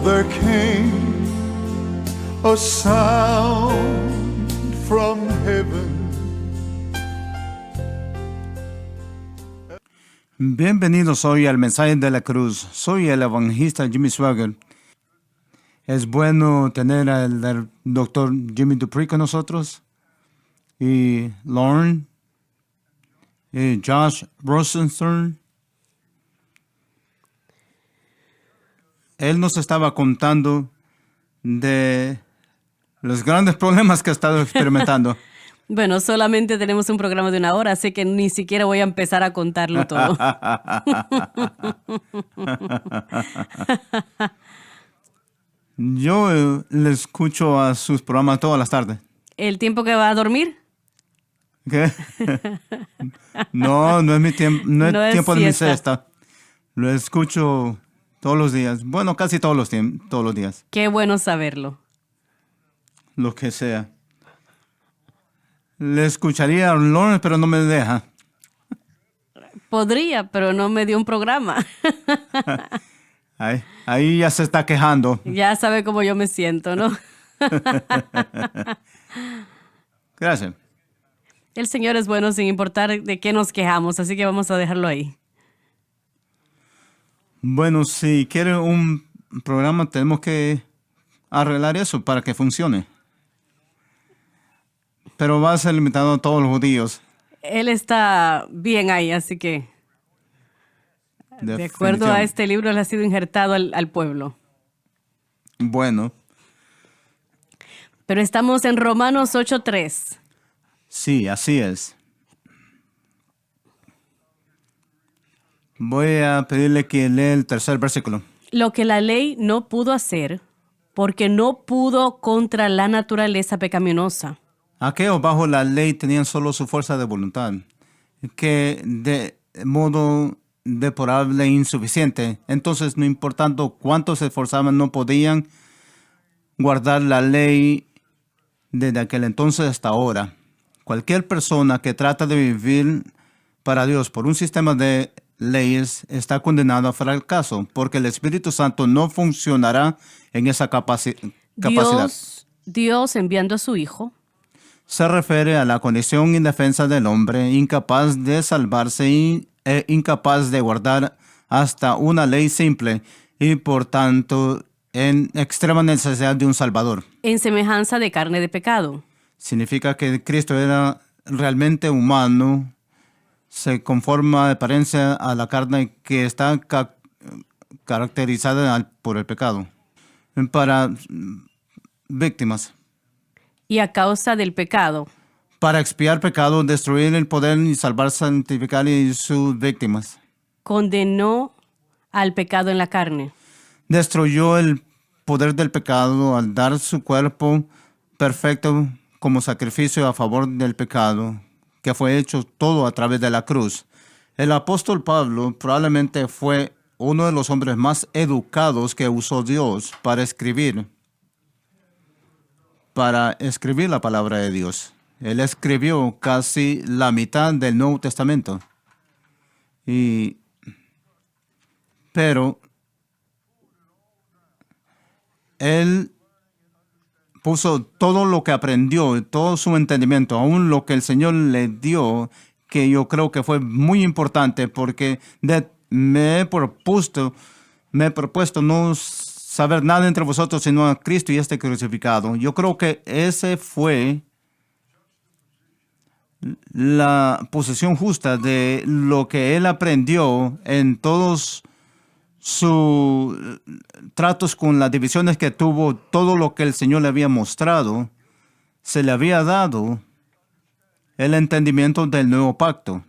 there came a sound from heaven. Bienvenidos hoy al Mensaje de la Cruz. Soy el evangelista Jimmy Swaggart. Es bueno tener al doctor Jimmy Dupree con nosotros y Lauren y Josh Rosenstern. Él nos estaba contando de los grandes problemas que ha estado experimentando. Bueno, solamente tenemos un programa de 1 hora, así que ni siquiera voy a empezar a contarlo todo. Yo le escucho a sus programas todas las tardes. ¿El tiempo que va a dormir? ¿Qué? No es mi tiempo, no es tiempo de mi siesta. Lo escucho todos los días. Bueno, casi todos los días. Qué bueno saberlo. Lo que sea. Le escucharía a Lauren, pero no me deja. Podría, pero no me dio un programa. Ahí ya se está quejando. Ya sabe cómo yo me siento, ¿no? Gracias. El Señor es bueno sin importar de qué nos quejamos, así que vamos a dejarlo ahí. Bueno, si quiere un programa, tenemos que arreglar eso para que funcione. Pero va a ser limitado a todos los judíos. Él está bien ahí, así que de acuerdo a este libro, le ha sido injertado al pueblo. Bueno. Pero estamos en Romanos 8:3. Sí, así es. Voy a pedirle que lea el tercer versículo. Lo que la ley no pudo hacer, porque no pudo contra la naturaleza pecaminosa. Aquellos bajo la ley tenían solo su fuerza de voluntad, que de modo deplorable e insuficiente. Entonces, no importando cuánto se esforzaban, no podían guardar la ley desde aquel entonces hasta ahora. Cualquier persona que trata de vivir para Dios por un sistema de leyes está condenado a fracaso, porque el Espíritu Santo no funcionará en esa capacidad. Dios enviando a su Hijo. Se refiere a la condición indefensa del hombre, incapaz de salvarse e incapaz de guardar hasta una ley simple y, por tanto, en extrema necesidad de un Salvador. En semejanza de carne de pecado. Significa que Cristo era realmente humano, se conforma de apariencia a la carne que está caracterizada por el pecado. Para víctimas. Y a causa del pecado. Para expiar pecado, destruir el poder y salvar, santificar y sus víctimas. Condenó al pecado en la carne. Destruyó el poder del pecado al dar su cuerpo perfecto como sacrificio a favor del pecado, que fue hecho todo a través de la cruz. El apóstol Pablo probablemente fue uno de los hombres más educados que usó Dios para escribir la palabra de Dios. Él escribió casi la mitad del Nuevo Testamento. Pero él puso todo lo que aprendió, todo su entendimiento, aún lo que el Señor le dio, que yo creo que fue muy importante, porque me he propuesto no saber nada entre vosotros sino a Cristo y este crucificado. Yo creo que ese fue la posición justa de lo que él aprendió en todos sus tratos con las divisiones que tuvo. Todo lo que el Señor le había mostrado, se le había dado el entendimiento del nuevo pacto.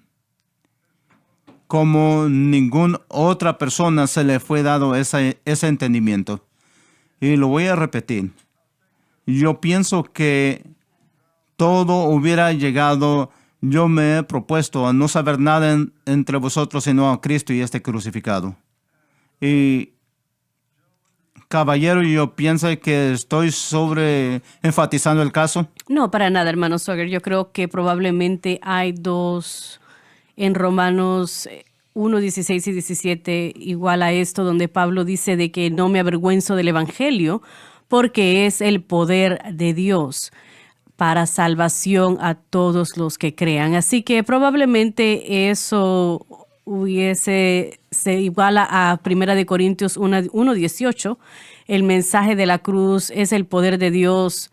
Como ninguna otra persona se le fue dado ese entendimiento. Y lo voy a repetir. Yo pienso que todo hubiera llegado. Yo me he propuesto a no saber nada entre vosotros sino a Cristo y este crucificado. Y caballero, yo pienso que estoy enfatizando el caso. No, para nada, hermano Swaggart. Yo creo que probablemente hay dos en Romanos 1, 16 y 17, igual a esto, donde Pablo dice de que no me avergüenzo del evangelio porque es el poder de Dios para salvación a todos los que crean. Así que probablemente eso se iguala a 1 Corintios 1, 18. El mensaje de la cruz es el poder de Dios.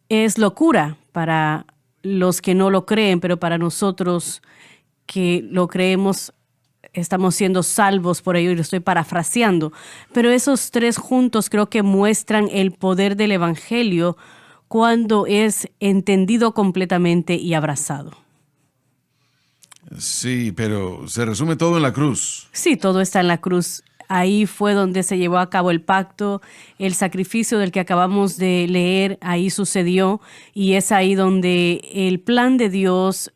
Es locura para los que no lo creen, pero para nosotros que lo creemos, estamos siendo salvos por ello, y lo estoy parafraseando. Pero esos tres juntos creo que muestran el poder del evangelio cuando es entendido completamente y abrazado. Sí, pero se resume todo en la cruz. Sí, todo está en la cruz. Ahí fue donde se llevó a cabo el pacto, el sacrificio del que acabamos de leer, ahí sucedió, y es ahí donde el plan de Dios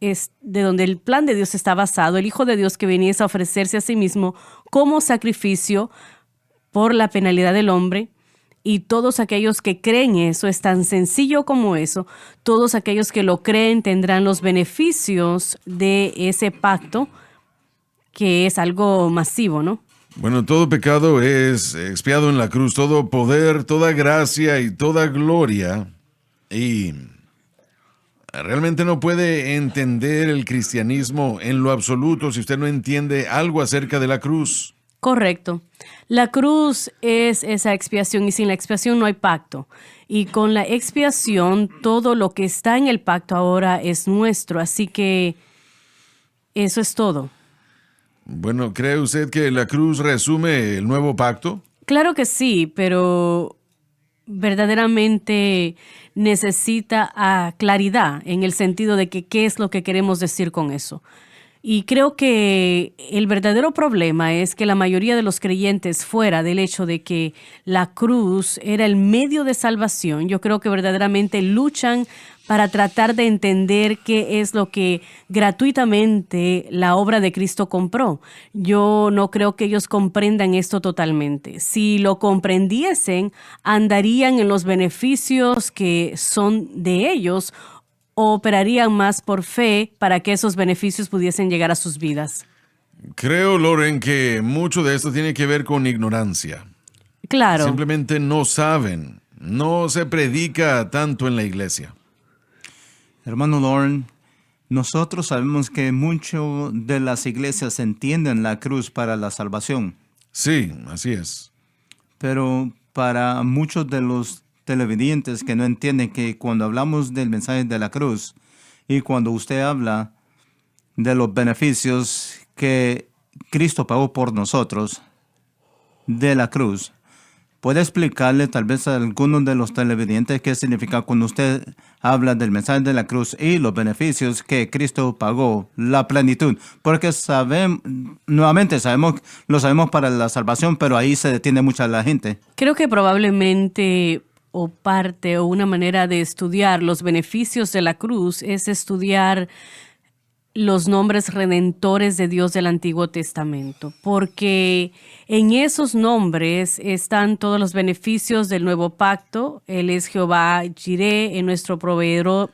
está basado, el Hijo de Dios que viniese a ofrecerse a sí mismo como sacrificio por la penalidad del hombre, y todos aquellos que creen eso, es tan sencillo como eso, todos aquellos que lo creen tendrán los beneficios de ese pacto, que es algo masivo, ¿no? Bueno, todo pecado es expiado en la cruz, todo poder, toda gracia y toda gloria. Y realmente no puede entender el cristianismo en lo absoluto si usted no entiende algo acerca de la cruz. Correcto. La cruz es esa expiación y sin la expiación no hay pacto. Y con la expiación todo lo que está en el pacto ahora es nuestro. Así que eso es todo. Bueno, ¿cree usted que la cruz resume el nuevo pacto? Claro que sí, pero verdaderamente necesita claridad en el sentido de que qué es lo que queremos decir con eso. Y creo que el verdadero problema es que la mayoría de los creyentes, fuera del hecho de que la cruz era el medio de salvación, yo creo que verdaderamente luchan para tratar de entender qué es lo que gratuitamente la obra de Cristo compró. Yo no creo que ellos comprendan esto totalmente. Si lo comprendiesen, andarían en los beneficios que son de ellos, o operarían más por fe para que esos beneficios pudiesen llegar a sus vidas. Creo, Loren, que mucho de esto tiene que ver con ignorancia. Claro. Simplemente no saben. No se predica tanto en la iglesia. Hermano Loren, nosotros sabemos que mucho de las iglesias entienden la cruz para la salvación. Sí, así es. Pero para muchos de los televidentes que no entienden que cuando hablamos del mensaje de la cruz y cuando usted habla de los beneficios que Cristo pagó por nosotros de la cruz, ¿puede explicarle tal vez a algunos de los televidentes qué significa cuando usted habla del mensaje de la cruz y los beneficios que Cristo pagó, la plenitud? Porque lo sabemos para la salvación, pero ahí se detiene mucha la gente. Creo que probablemente o una manera de estudiar los beneficios de la cruz es estudiar los nombres redentores de Dios del Antiguo Testamento, porque en esos nombres están todos los beneficios del nuevo pacto. Él es Jehová Jireh, nuestro proveedor,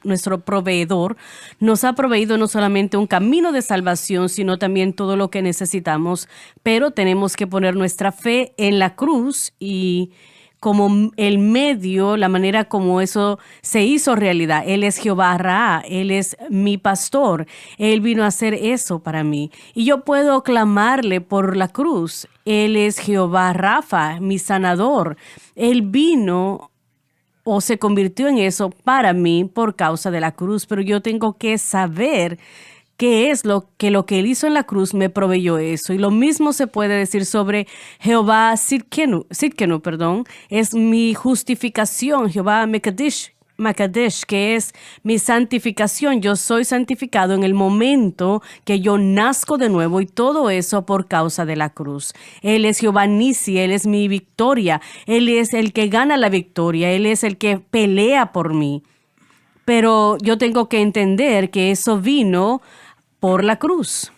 nos ha proveído no solamente un camino de salvación, sino también todo lo que necesitamos, pero tenemos que poner nuestra fe en la cruz y como el medio, la manera como eso se hizo realidad. Él es Jehová Ra, Él es mi pastor. Él vino a hacer eso para mí. Y yo puedo clamarle por la cruz. Él es Jehová Rafa, mi sanador. Él vino o se convirtió en eso para mí por causa de la cruz. Pero yo tengo que saber qué es lo que Él hizo en la cruz me proveyó eso. Y lo mismo se puede decir sobre Jehová Sidkenu, es mi justificación. Jehová Mekadesh, que es mi santificación. Yo soy santificado en el momento que yo nazco de nuevo, y todo eso por causa de la cruz. Él es Jehová Nisi, Él es mi victoria. Él es el que gana la victoria. Él es el que pelea por mí. Pero yo tengo que entender que eso vino por la cruz.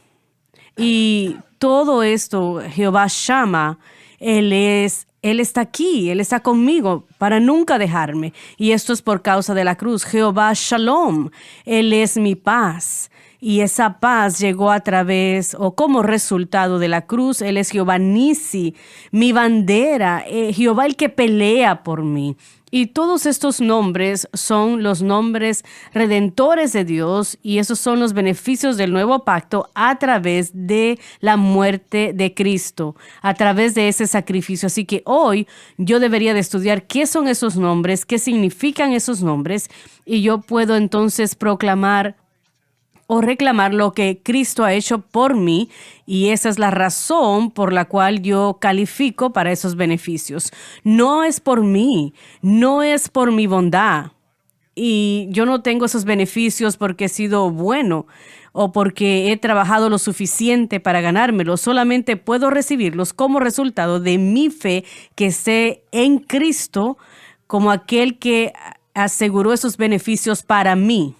Y todo esto, Jehová Shama, Él es Él está aquí, Él está conmigo para nunca dejarme. Y esto es por causa de la cruz. Jehová Shalom, Él es mi paz. Y esa paz llegó a través o como resultado de la cruz. Él es Jehová Nisi, mi bandera, Jehová el que pelea por mí. Y todos estos nombres son los nombres redentores de Dios y esos son los beneficios del nuevo pacto a través de la muerte de Cristo, a través de ese sacrificio. Así que hoy yo debería de estudiar qué son esos nombres, qué significan esos nombres y yo puedo entonces proclamar o reclamar lo que Cristo ha hecho por mí y esa es la razón por la cual yo califico para esos beneficios. No es por mí, no es por mi bondad y yo no tengo esos beneficios porque he sido bueno o porque he trabajado lo suficiente para ganármelos. Solamente puedo recibirlos como resultado de mi fe que sé en Cristo como aquel que aseguró esos beneficios para mí.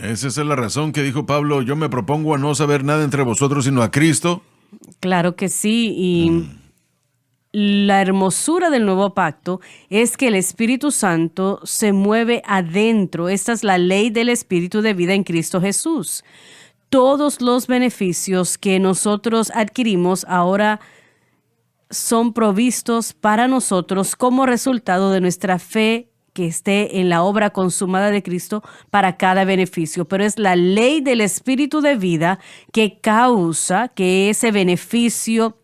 Esa es la razón que dijo Pablo, yo me propongo a no saber nada entre vosotros sino a Cristo. Claro que sí, y la hermosura del nuevo pacto es que el Espíritu Santo se mueve adentro. Esta es la ley del Espíritu de vida en Cristo Jesús. Todos los beneficios que nosotros adquirimos ahora son provistos para nosotros como resultado de nuestra fe que esté en la obra consumada de Cristo para cada beneficio. Pero es la ley del Espíritu de vida que causa que ese beneficio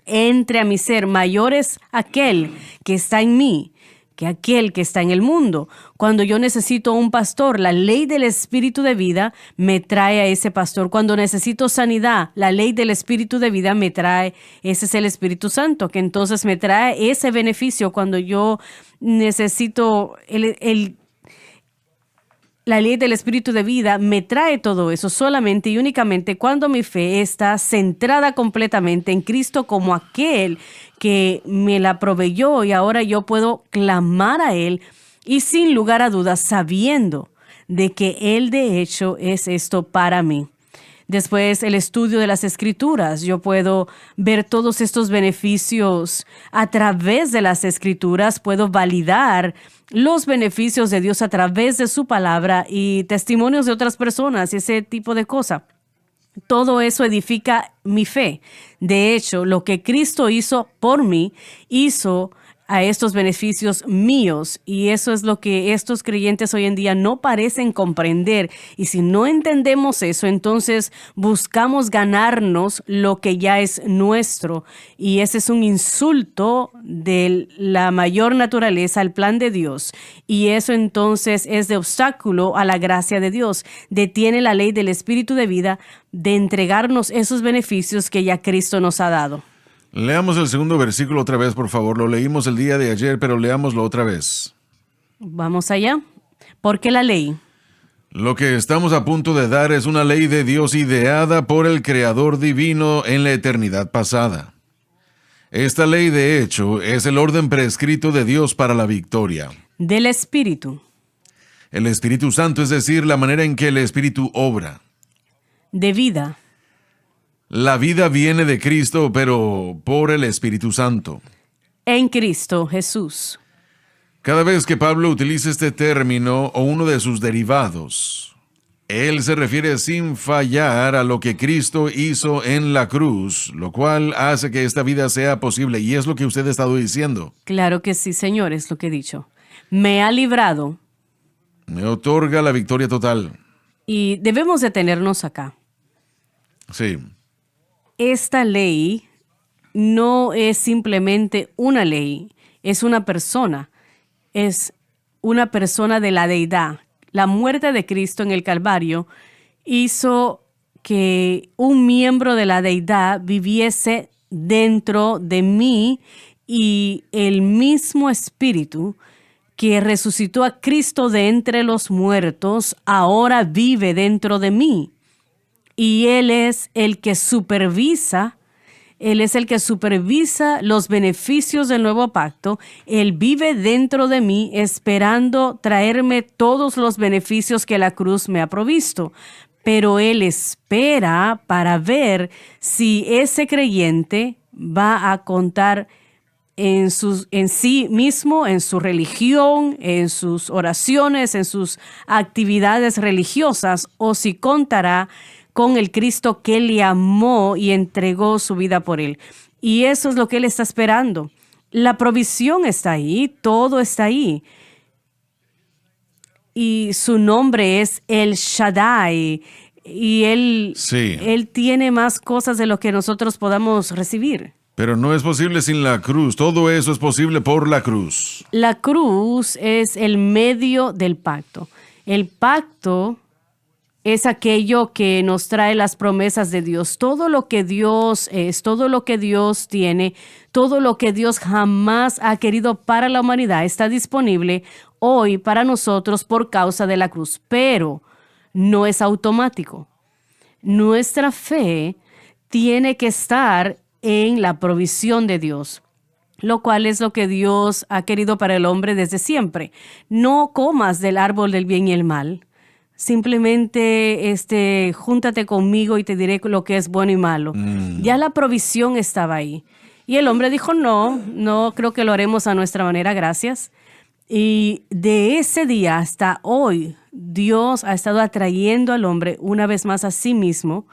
entre a mi ser. Mayor es aquel que está en mí que aquel que está en el mundo. Cuando yo necesito un pastor, la ley del Espíritu de vida me trae a ese pastor. Cuando necesito sanidad, la ley del Espíritu de vida me trae, ese es el Espíritu Santo, que entonces me trae ese beneficio. Cuando yo necesito la ley del Espíritu de vida me trae todo eso solamente y únicamente cuando mi fe está centrada completamente en Cristo como aquel que me la proveyó y ahora yo puedo clamar a Él y sin lugar a dudas sabiendo de que Él de hecho es esto para mí. Después el estudio de las Escrituras. Yo puedo ver todos estos beneficios a través de las Escrituras. Puedo validar los beneficios de Dios a través de su palabra y testimonios de otras personas y ese tipo de cosas. Todo eso edifica mi fe. De hecho, lo que Cristo hizo por mí, hizo a estos beneficios míos y eso es lo que estos creyentes hoy en día no parecen comprender y si no entendemos eso entonces buscamos ganarnos lo que ya es nuestro y ese es un insulto de la mayor naturaleza al plan de Dios y eso entonces es de obstáculo a la gracia de Dios, detiene la ley del Espíritu de vida de entregarnos esos beneficios que ya Cristo nos ha dado. Leamos el segundo versículo otra vez, por favor. Lo leímos el día de ayer, pero leámoslo otra vez. Vamos allá. Porque la ley. Lo que estamos a punto de dar es una ley de Dios ideada por el Creador divino en la eternidad pasada. Esta ley, de hecho, es el orden prescrito de Dios para la victoria. Del Espíritu. El Espíritu Santo, es decir, la manera en que el Espíritu obra. De vida. La vida viene de Cristo, pero por el Espíritu Santo. En Cristo Jesús. Cada vez que Pablo utiliza este término o uno de sus derivados, él se refiere sin fallar a lo que Cristo hizo en la cruz, lo cual hace que esta vida sea posible, y es lo que usted ha estado diciendo. Claro que sí, Señor, es lo que he dicho. Me ha librado. Me otorga la victoria total. Y debemos detenernos acá. Sí. Esta ley no es simplemente una ley, es una persona de la deidad. La muerte de Cristo en el Calvario hizo que un miembro de la deidad viviese dentro de mí y el mismo Espíritu que resucitó a Cristo de entre los muertos ahora vive dentro de mí. Y Él es el que supervisa los beneficios del nuevo pacto. Él vive dentro de mí esperando traerme todos los beneficios que la cruz me ha provisto. Pero Él espera para ver si ese creyente va a contar en sí mismo, en su religión, en sus oraciones, en sus actividades religiosas, o si contará con el Cristo que le amó y entregó su vida por él. Y eso es lo que él está esperando. La provisión está ahí, todo está ahí. Y su nombre es El Shaddai. Y él tiene más cosas de lo que nosotros podamos recibir. Pero no es posible sin la cruz. Todo eso es posible por la cruz. La cruz es el medio del pacto. El pacto es aquello que nos trae las promesas de Dios. Todo lo que Dios es, todo lo que Dios tiene, todo lo que Dios jamás ha querido para la humanidad está disponible hoy para nosotros por causa de la cruz. Pero no es automático. Nuestra fe tiene que estar en la provisión de Dios, lo cual es lo que Dios ha querido para el hombre desde siempre. No comas del árbol del bien y el mal. Simplemente júntate conmigo y te diré lo que es bueno y malo. Ya la provisión estaba ahí. Y el hombre dijo, no creo que lo haremos a nuestra manera, gracias. Y de ese día hasta hoy, Dios ha estado atrayendo al hombre una vez más a sí mismo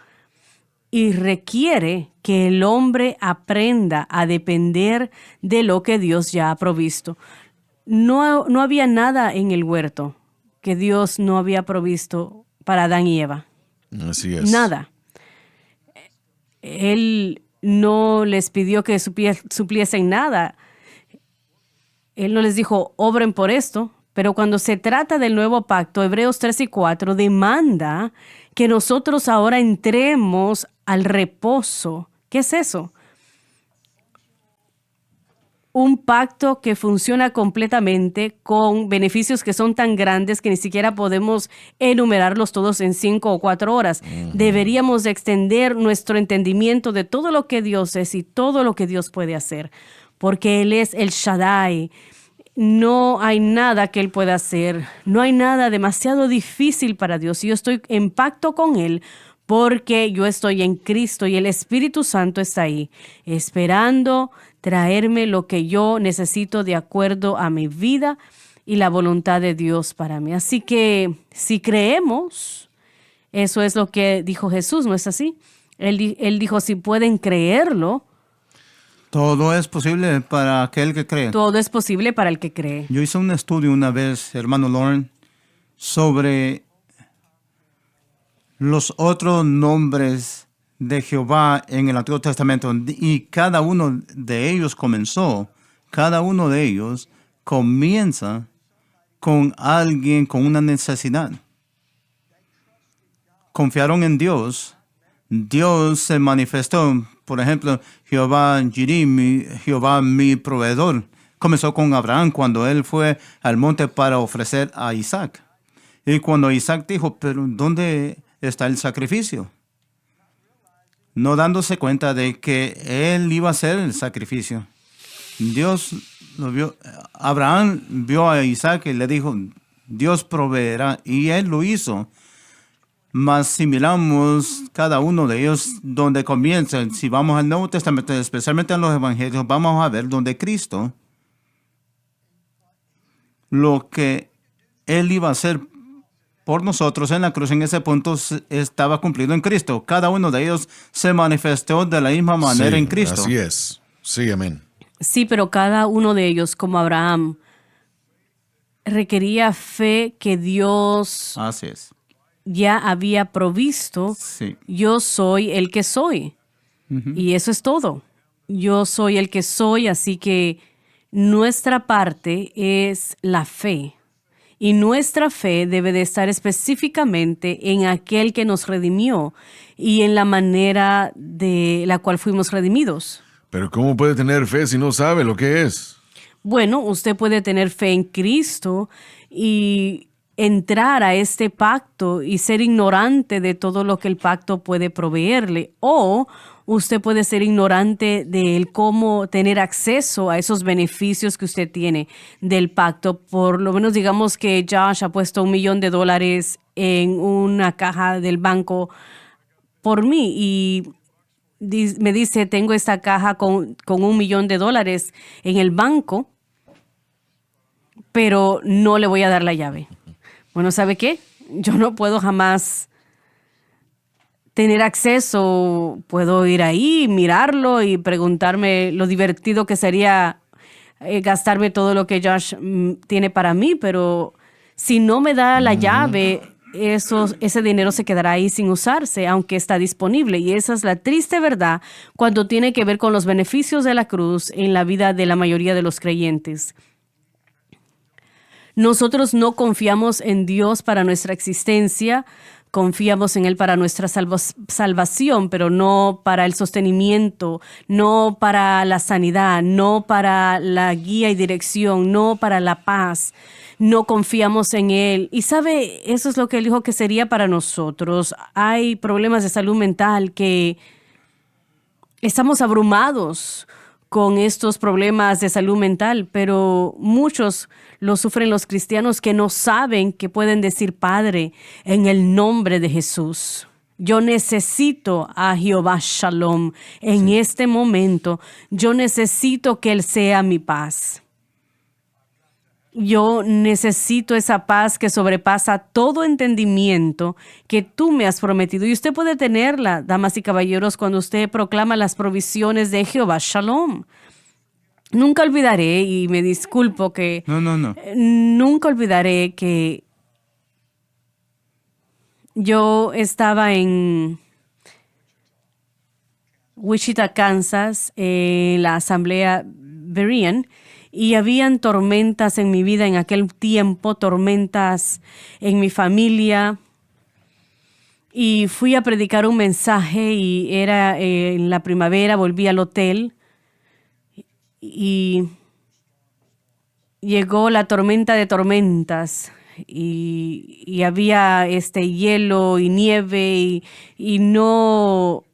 y requiere que el hombre aprenda a depender de lo que Dios ya ha provisto. No había nada en el huerto que Dios no había provisto para Adán y Eva. Así es. Nada. Él no les pidió que supliesen nada. Él no les dijo, obren por esto. Pero cuando se trata del nuevo pacto, Hebreos 3 y 4 demanda que nosotros ahora entremos al reposo. ¿Qué es eso? Un pacto que funciona completamente con beneficios que son tan grandes que ni siquiera podemos enumerarlos todos en 5 o 4 horas. Deberíamos de extender nuestro entendimiento de todo lo que Dios es y todo lo que Dios puede hacer, porque Él es el Shaddai. No hay nada que Él pueda hacer. No hay nada demasiado difícil para Dios. Y yo estoy en pacto con Él porque yo estoy en Cristo y el Espíritu Santo está ahí, esperando traerme lo que yo necesito de acuerdo a mi vida y la voluntad de Dios para mí. Así que si creemos, eso es lo que dijo Jesús, ¿no es así? Él dijo, si pueden creerlo, Todo es posible para aquel que cree. todo es posible para el que cree. Yo hice un estudio una vez, hermano Lauren, sobre los otros nombres de Jehová en el Antiguo Testamento y cada uno de ellos comienza con alguien con una necesidad. Confiaron en Dios. Dios se manifestó. Por ejemplo, Jehová Jireh, Jehová mi proveedor. Comenzó con Abraham cuando él fue al monte para ofrecer a Isaac. Y cuando Isaac dijo, pero ¿dónde está el sacrificio? No dándose cuenta de que él iba a hacer el sacrificio. Dios lo vio. Abraham vio a Isaac y le dijo, Dios proveerá. Y él lo hizo. Mas si miramos cada uno de ellos donde comienzan, si vamos al Nuevo Testamento, especialmente en los Evangelios, vamos a ver donde Cristo, lo que Él iba a hacer por nosotros en la cruz, en ese punto estaba cumplido en Cristo. Cada uno de ellos se manifestó de la misma manera en Cristo. Así es. Sí, amén. Sí, pero cada uno de ellos, como Abraham, requería fe que Dios Así es. ya había provisto. Sí. Yo soy el que soy. Y eso es todo. Yo soy el que soy, así que nuestra parte es la fe. Y nuestra fe debe de estar específicamente en aquel que nos redimió y en la manera de la cual fuimos redimidos. Pero ¿cómo puede tener fe si no sabe lo que es? Bueno, usted puede tener fe en Cristo y entrar a este pacto y ser ignorante de todo lo que el pacto puede proveerle, o usted puede ser ignorante de él, cómo tener acceso a esos beneficios que usted tiene del pacto. Por lo menos digamos que Josh ha puesto $1 millón en una caja del banco por mí y me dice, tengo esta caja con $1 millón en el banco, pero no le voy a dar la llave. Bueno, ¿sabe qué? Yo no puedo jamás tener acceso. Puedo ir ahí, mirarlo y preguntarme lo divertido que sería gastarme todo lo que Josh tiene para mí, pero si no me da la llave, ese dinero se quedará ahí sin usarse, aunque está disponible. Y esa es la triste verdad cuando tiene que ver con los beneficios de la cruz en la vida de la mayoría de los creyentes. Nosotros no confiamos en Dios para nuestra existencia, confiamos en Él para nuestra salvación, pero no para el sostenimiento, no para la sanidad, no para la guía y dirección, no para la paz. No confiamos en Él. Y sabe, eso es lo que Él dijo que sería para nosotros. Hay problemas de salud mental que estamos abrumados con estos problemas de salud mental, pero muchos los sufren los cristianos que no saben que pueden decir Padre en el nombre de Jesús. Yo necesito a Jehová Shalom en este momento. Yo necesito que Él sea mi paz. Yo necesito esa paz que sobrepasa todo entendimiento que tú me has prometido. Y usted puede tenerla, damas y caballeros, cuando usted proclama las provisiones de Jehová Shalom. Nunca olvidaré, y me disculpo que... No. Nunca olvidaré que yo estaba en Wichita, Kansas, en la asamblea Berean, y habían tormentas en mi vida en aquel tiempo, tormentas en mi familia. Y fui a predicar un mensaje y era en la primavera, volví al hotel y llegó la tormenta de tormentas y había hielo y nieve y no...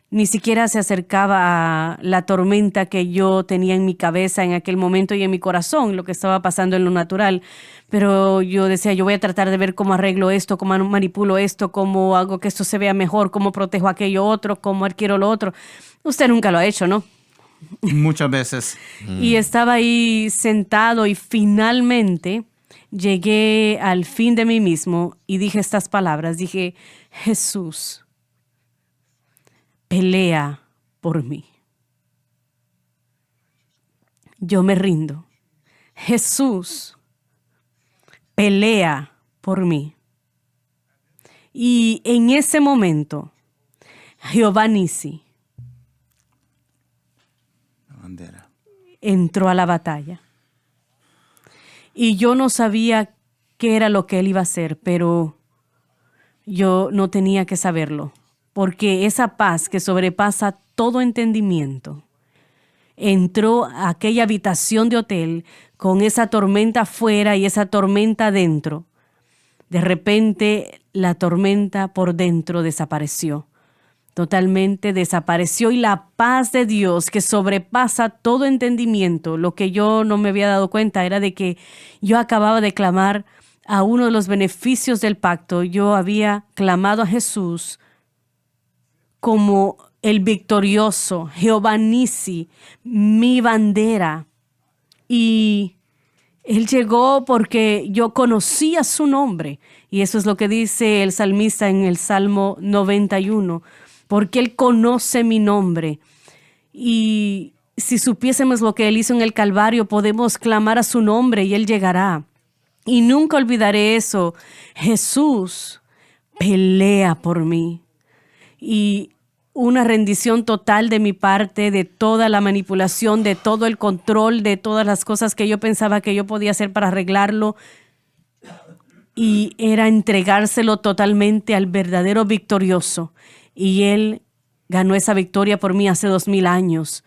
Ni siquiera se acercaba a la tormenta que yo tenía en mi cabeza en aquel momento y en mi corazón, lo que estaba pasando en lo natural. Pero yo decía, yo voy a tratar de ver cómo arreglo esto, cómo manipulo esto, cómo hago que esto se vea mejor, cómo protejo aquello otro, cómo adquiero lo otro. Usted nunca lo ha hecho, ¿no? Muchas veces. Y estaba ahí sentado y finalmente llegué al fin de mí mismo y dije estas palabras. Dije, Jesús, pelea por mí. Yo me rindo. Jesús, pelea por mí. Y en ese momento, Jehová Nisi Bandera. entró a la batalla. Y yo no sabía qué era lo que él iba a hacer, pero yo no tenía que saberlo. Porque esa paz que sobrepasa todo entendimiento entró a aquella habitación de hotel con esa tormenta afuera y esa tormenta adentro. De repente la tormenta por dentro desapareció. Totalmente desapareció y la paz de Dios que sobrepasa todo entendimiento. Lo que yo no me había dado cuenta era de que yo acababa de clamar a uno de los beneficios del pacto. Yo había clamado a Jesús como el victorioso, Jehová Nisi, mi bandera. Y Él llegó porque yo conocía su nombre. Y eso es lo que dice el salmista en el Salmo 91. Porque Él conoce mi nombre. Y si supiésemos lo que Él hizo en el Calvario, podemos clamar a su nombre y Él llegará. Y nunca olvidaré eso. Jesús pelea por mí. Y una rendición total de mi parte, de toda la manipulación, de todo el control, de todas las cosas que yo pensaba que yo podía hacer para arreglarlo. Y era entregárselo totalmente al verdadero victorioso. Y Él ganó esa victoria por mí hace 2000 años.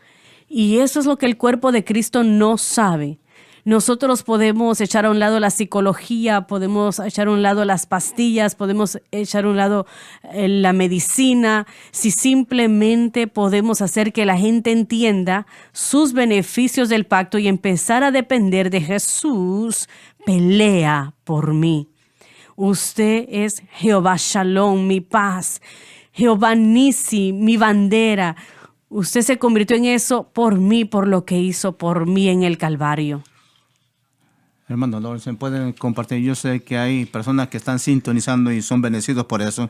Y eso es lo que el cuerpo de Cristo no sabe. Nosotros podemos echar a un lado la psicología, podemos echar a un lado las pastillas, podemos echar a un lado la medicina, si simplemente podemos hacer que la gente entienda sus beneficios del pacto y empezar a depender de Jesús. Pelea por mí. Usted es Jehová Shalom, mi paz. Jehová Nisi, mi bandera. Usted se convirtió en eso por mí, por lo que hizo por mí en el Calvario. Hermano Lawrence, pueden compartir. Yo sé que hay personas que están sintonizando y son bendecidos por eso.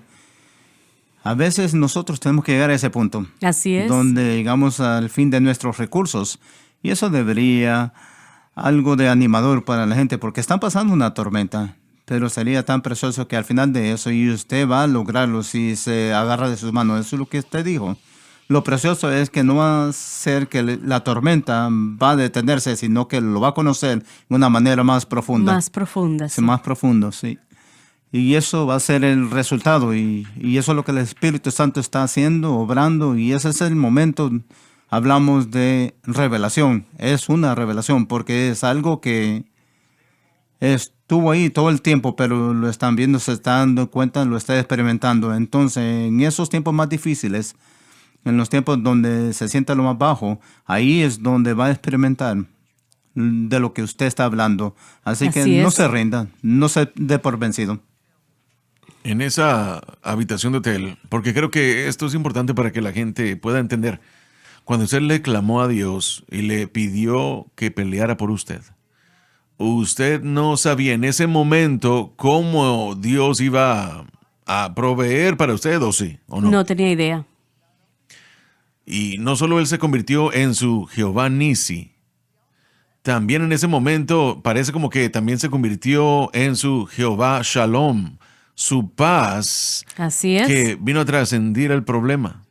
A veces nosotros tenemos que llegar a ese punto. Así es. Donde llegamos al fin de nuestros recursos. Y eso debería algo de animador para la gente, porque están pasando una tormenta. Pero sería tan precioso que al final de eso, y usted va a lograrlo si se agarra de sus manos. Eso es lo que usted dijo. Lo precioso es que no va a ser que la tormenta va a detenerse, sino que lo va a conocer de una manera más profunda. Más profunda. Sí, más profundo, sí. Y eso va a ser el resultado. Y eso es lo que el Espíritu Santo está haciendo, obrando. Y ese es el momento. Hablamos de revelación. Es una revelación porque es algo que estuvo ahí todo el tiempo, pero lo están viendo, se están dando cuenta, lo está experimentando. Entonces, en esos tiempos más difíciles, en los tiempos donde se sienta lo más bajo, ahí es donde va a experimentar de lo que usted está hablando. Así que no se rinda, no se dé por vencido. En esa habitación de hotel, porque creo que esto es importante para que la gente pueda entender. Cuando usted le clamó a Dios y le pidió que peleara por usted no sabía en ese momento cómo Dios iba a proveer para usted, ¿o sí? ¿O no? No tenía idea. Y no solo él se convirtió en su Jehová Nisi, también en ese momento parece como que también se convirtió en su Jehová Shalom, su paz. Así es. Que vino a trascender el problema.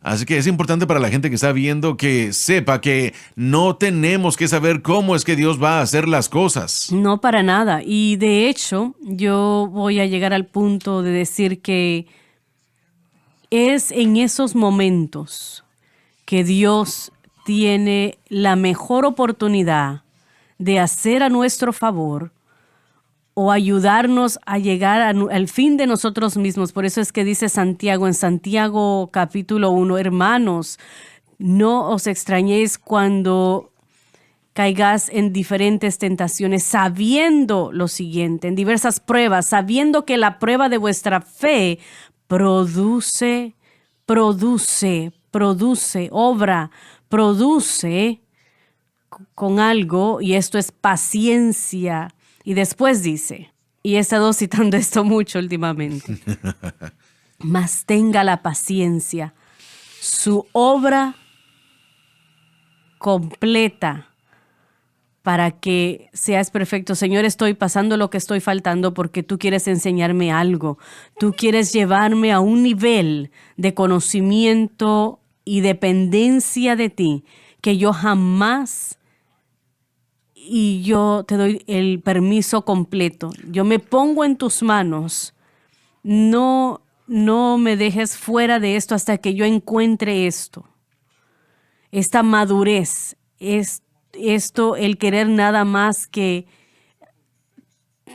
Así que es importante para la gente que está viendo que sepa que no tenemos que saber cómo es que Dios va a hacer las cosas. No, para nada. Y de hecho, yo voy a llegar al punto de decir que es en esos momentos que Dios tiene la mejor oportunidad de hacer a nuestro favor o ayudarnos a llegar al fin de nosotros mismos. Por eso es que dice Santiago, en Santiago capítulo 1, hermanos, no os extrañéis cuando caigas en diferentes tentaciones, sabiendo lo siguiente, en diversas pruebas, sabiendo que la prueba de vuestra fe produce, obra, produce con algo, y esto es paciencia. Y después dice, y he estado citando esto mucho últimamente, mas tenga la paciencia, su obra completa, para que seas perfecto. Señor, estoy pasando lo que estoy faltando porque tú quieres enseñarme algo. Tú quieres llevarme a un nivel de conocimiento y dependencia de ti que yo jamás, y yo te doy el permiso completo. Yo me pongo en tus manos. No me dejes fuera de esto hasta que yo encuentre esto. Esta madurez, esto, el querer nada más que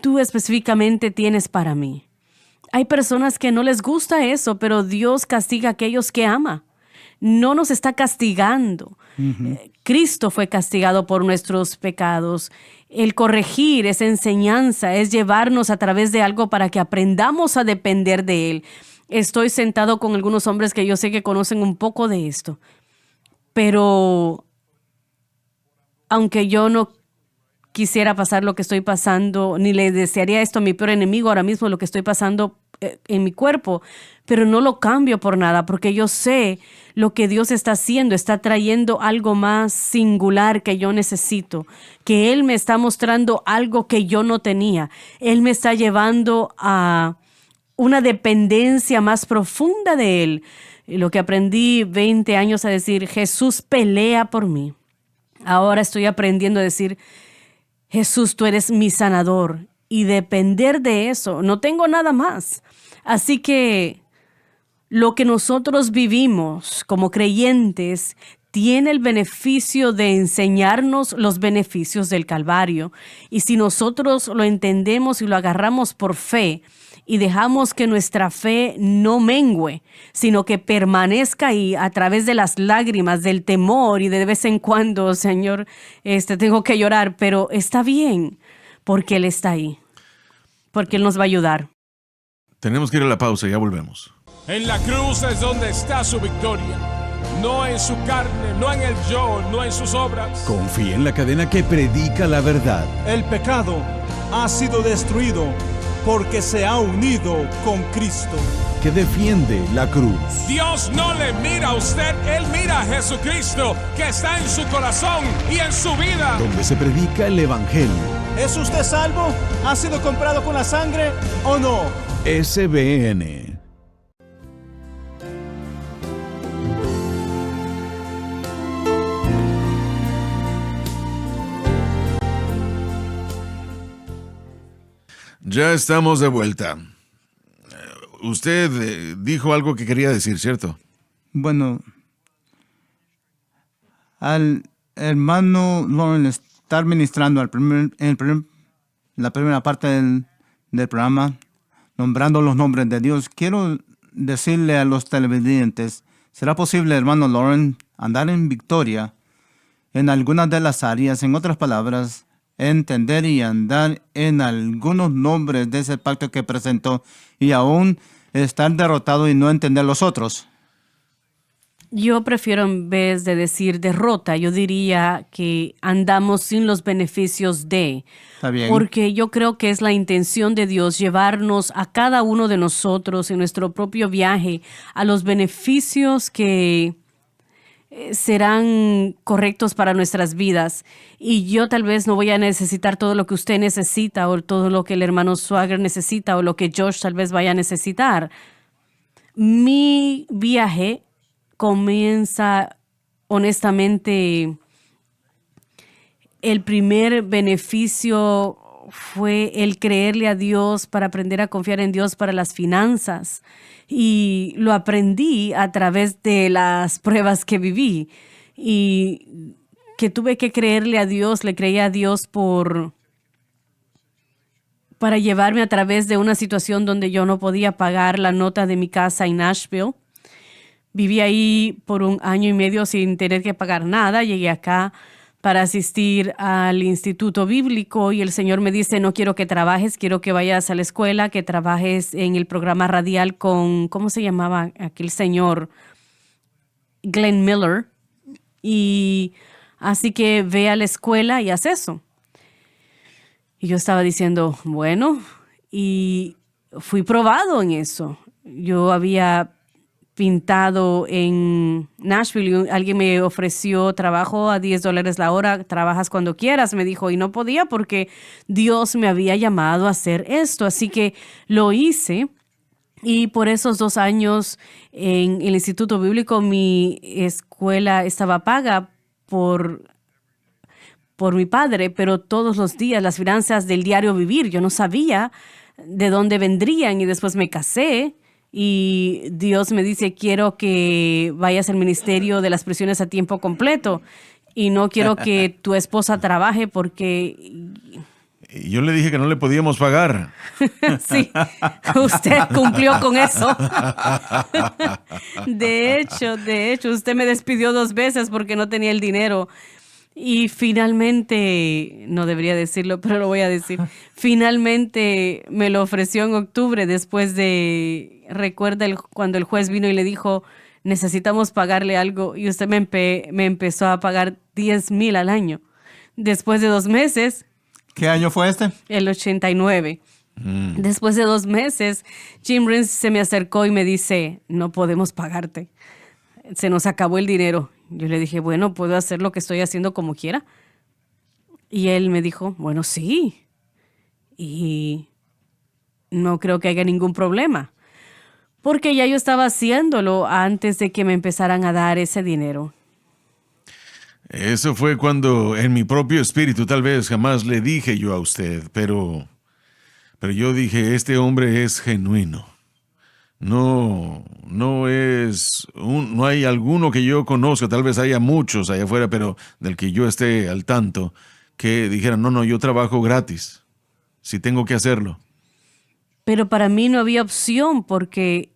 tú específicamente tienes para mí. Hay personas que no les gusta eso, pero Dios castiga a aquellos que ama. No nos está castigando. Cristo fue castigado por nuestros pecados. El corregir es enseñanza, es llevarnos a través de algo para que aprendamos a depender de Él. Estoy sentado con algunos hombres que yo sé que conocen un poco de esto, pero aunque yo no quisiera pasar lo que estoy pasando, ni le desearía esto a mi peor enemigo ahora mismo, lo que estoy pasando en mi cuerpo, pero no lo cambio por nada, porque yo sé lo que Dios está haciendo, está trayendo algo más singular que yo necesito, que Él me está mostrando algo que yo no tenía. Él me está llevando a una dependencia más profunda de Él. Lo que aprendí 20 años a decir, Jesús pelea por mí. Ahora estoy aprendiendo a decir, Jesús, tú eres mi sanador, y depender de eso. No tengo nada más. Así que lo que nosotros vivimos como creyentes tiene el beneficio de enseñarnos los beneficios del Calvario. Y si nosotros lo entendemos y lo agarramos por fe y dejamos que nuestra fe no mengüe, sino que permanezca ahí a través de las lágrimas, del temor, y de vez en cuando, Señor, tengo que llorar, pero está bien, porque Él está ahí, porque Él nos va a ayudar. Tenemos que ir a la pausa, ya volvemos. En la cruz es donde está su victoria. No en su carne, no en el yo, no en sus obras. Confía en la cadena que predica la verdad. El pecado ha sido destruido porque se ha unido con Cristo. Que defiende la cruz. Dios no le mira a usted, Él mira a Jesucristo, que está en su corazón y en su vida. Donde se predica el Evangelio. ¿Es usted salvo? ¿Ha sido comprado con la sangre o no? SBN. Ya estamos de vuelta. Usted dijo algo que quería decir, ¿cierto? Bueno, al hermano Lauren estar ministrando la primera parte del programa, nombrando los nombres de Dios, quiero decirle a los televidentes, ¿será posible, hermano Lauren, andar en victoria en algunas de las áreas? En otras palabras, entender y andar en algunos nombres de ese pacto que presentó y aún estar derrotado y no entender los otros. Yo prefiero, en vez de decir derrota, yo diría que andamos sin los beneficios de. Está bien. Porque yo creo que es la intención de Dios llevarnos a cada uno de nosotros en nuestro propio viaje a los beneficios que serán correctos para nuestras vidas. Y yo tal vez no voy a necesitar todo lo que usted necesita o todo lo que el hermano Swagger necesita o lo que Josh tal vez vaya a necesitar. Mi viaje comienza, honestamente, el primer beneficio fue el creerle a Dios para aprender a confiar en Dios para las finanzas. Y lo aprendí a través de las pruebas que viví y que tuve que creerle a Dios, le creí a Dios para llevarme a través de una situación donde yo no podía pagar la nota de mi casa en Nashville. Viví ahí por 1 año y medio sin tener que pagar nada. Llegué acá para asistir al Instituto Bíblico y el Señor me dice, no quiero que trabajes, quiero que vayas a la escuela, que trabajes en el programa radial con, ¿cómo se llamaba aquel señor? Glenn Miller. Y así que ve a la escuela y haz eso. Y yo estaba diciendo, bueno, y fui probado en eso. Yo había pintado en Nashville y alguien me ofreció trabajo a $10 la hora, trabajas cuando quieras, me dijo, y no podía porque Dios me había llamado a hacer esto, así que lo hice. Y por esos 2 años en el Instituto Bíblico mi escuela estaba paga por mi padre, pero todos los días las finanzas del diario vivir, yo no sabía de dónde vendrían y después me casé. Y Dios me dice, quiero que vayas al ministerio de las prisiones a tiempo completo y no quiero que tu esposa trabaje porque... Y yo le dije que no le podíamos pagar. Sí, usted cumplió con eso. De hecho, usted me despidió 2 veces porque no tenía el dinero. Y finalmente, no debería decirlo, pero lo voy a decir, finalmente me lo ofreció en octubre después de, recuerda cuando el juez vino y le dijo, necesitamos pagarle algo y usted me empezó a pagar $10,000 al año. Después de 2 meses. ¿Qué año fue este? El 89. Después de 2 meses, Jim Rins se me acercó y me dice, no podemos pagarte. Se nos acabó el dinero. Yo le dije, bueno, ¿puedo hacer lo que estoy haciendo como quiera? Y él me dijo, bueno, sí. Y no creo que haya ningún problema. Porque ya yo estaba haciéndolo antes de que me empezaran a dar ese dinero. Eso fue cuando en mi propio espíritu tal vez jamás le dije yo a usted, pero yo dije, este hombre es genuino. No hay alguno que yo conozca, tal vez haya muchos allá afuera, pero del que yo esté al tanto, que dijeran, no, yo trabajo gratis, si tengo que hacerlo. Pero para mí no había opción porque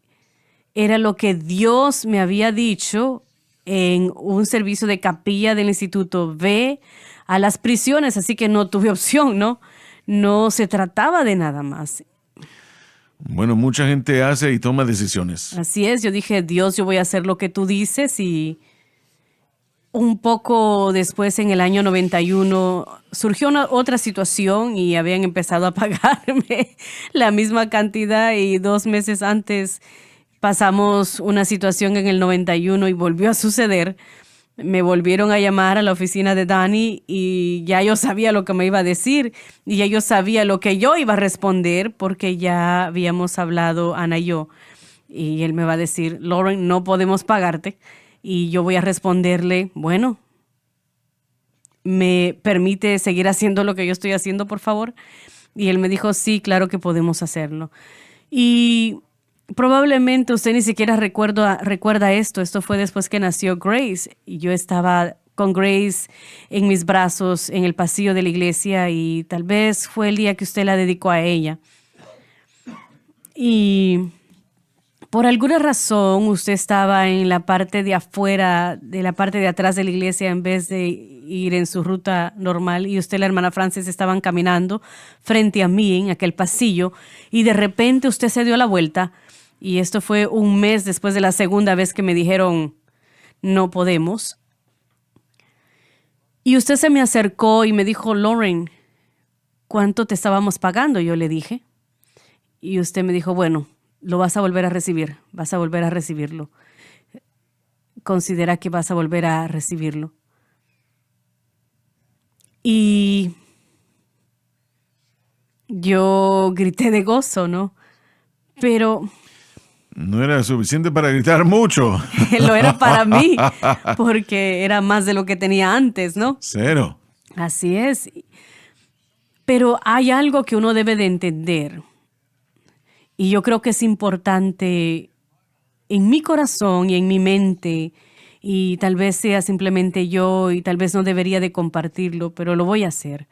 era lo que Dios me había dicho en un servicio de capilla del instituto. Ve a las prisiones, así que no tuve opción, ¿no? No se trataba de nada más. Bueno, mucha gente hace y toma decisiones. Así es, yo dije, Dios, yo voy a hacer lo que tú dices, y un poco después, en el año 91, surgió otra situación y habían empezado a pagarme la misma cantidad, y 2 meses antes pasamos una situación en el 91 y volvió a suceder. Me volvieron a llamar a la oficina de Danny y ya yo sabía lo que me iba a decir y ya yo sabía lo que yo iba a responder, porque ya habíamos hablado, Ana y yo, y él me va a decir, Lauren, no podemos pagarte. Y yo voy a responderle, bueno, ¿me permite seguir haciendo lo que yo estoy haciendo, por favor? Y él me dijo, sí, claro que podemos hacerlo. Y probablemente usted ni siquiera recuerda esto. Esto fue después que nació Grace. Y yo estaba con Grace en mis brazos en el pasillo de la iglesia, y tal vez fue el día que usted la dedicó a ella. Y por alguna razón usted estaba en la parte de afuera, de la parte de atrás de la iglesia, en vez de ir en su ruta normal, y usted y la hermana Frances estaban caminando frente a mí en aquel pasillo, y de repente usted se dio la vuelta, y esto fue un mes después de la segunda vez que me dijeron no podemos, y usted se me acercó y me dijo, Lauren, ¿cuánto te estábamos pagando? Yo le dije, y usted me dijo, bueno, lo vas a volver a recibir, vas a volver a recibirlo. Considera que vas a volver a recibirlo. Y yo grité de gozo, ¿no? Pero No era suficiente para gritar mucho. lo era para mí, porque era más de lo que tenía antes, ¿no? 0. Así es. Pero hay algo que uno debe de entender. Y yo creo que es importante en mi corazón y en mi mente, y tal vez sea simplemente yo y tal vez no debería de compartirlo, pero lo voy a hacer.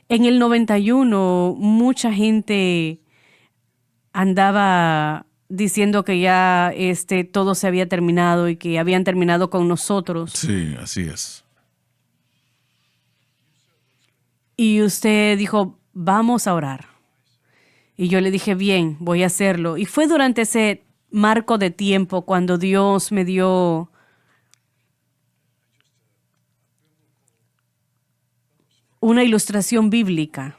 En el 91 mucha gente andaba diciendo que ya todo se había terminado y que habían terminado con nosotros. Sí, así es. Y usted dijo, vamos a orar. Y yo le dije, bien, voy a hacerlo. Y fue durante ese marco de tiempo cuando Dios me dio una ilustración bíblica.